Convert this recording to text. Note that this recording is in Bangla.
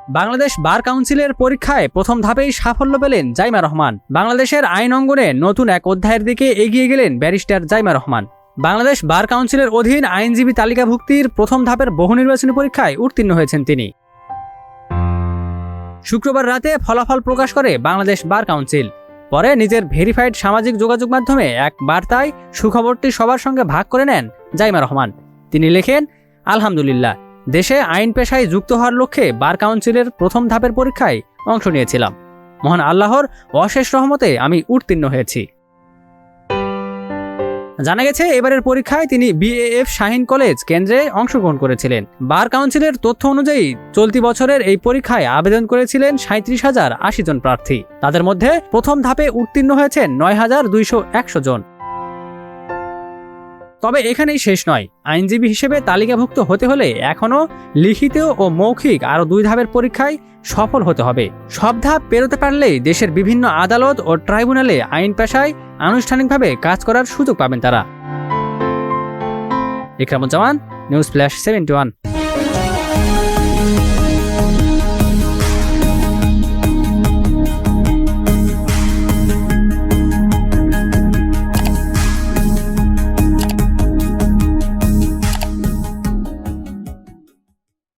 বাংলাদেশ বার কাউন্সিলের পরীক্ষায় প্রথম ধাপেই সাফল্য পেলেন জাইমা রহমান। বাংলাদেশের আইন অঙ্গনে নতুন এক অধ্যায়ের দিকে এগিয়ে গেলেন ব্যারিস্টার জাইমা রহমান। বাংলাদেশ বার কাউন্সিলের অধীন আইনজীবী তালিকাভুক্তির প্রথম ধাপের বহু নির্বাচনী পরীক্ষায় উত্তীর্ণ হয়েছেন তিনি। শুক্রবার রাতে ফলাফল প্রকাশ করে বাংলাদেশ বার কাউন্সিল। পরে নিজের ভেরিফাইড সামাজিক যোগাযোগ মাধ্যমে এক বার্তায় সুখবরটি সবার সঙ্গে ভাগ করে নেন জাইমা রহমান। তিনি লেখেন, আলহামদুলিল্লাহ, দেশে আইন পেশায় যুক্ত হওয়ার লক্ষ্যে বার কাউন্সিলের প্রথম ধাপের পরীক্ষায় অংশ নিয়েছিলাম। মহান আল্লাহর অশেষ রহমতে আমি উত্তীর্ণ হয়েছি। জানা গেছে, এবারের পরীক্ষায় তিনি বিএএফ শাহীন কলেজ কেন্দ্রে অংশগ্রহণ করেছিলেন। বার কাউন্সিলের তথ্য অনুযায়ী চলতি বছরের এই পরীক্ষায় আবেদন করেছিলেন 37,080 জন প্রার্থী। তাদের মধ্যে প্রথম ধাপে উত্তীর্ণ হয়েছেন 9,201 জন। তবে এখানেই শেষ নয়। আইনজীবী হিসেবে তালিকাভুক্ত হতে হলে এখনও লিখিত ও মৌখিক আরও 2 ধাপের পরীক্ষায় সফল হতে হবে। সব ধাপ পেরোতে পারলেই দেশের বিভিন্ন আদালত ও ট্রাইব্যুনালে আইন পেশায় আনুষ্ঠানিকভাবে কাজ করার সুযোগ পাবেন তারা। Ikramuzzaman, news flash 71।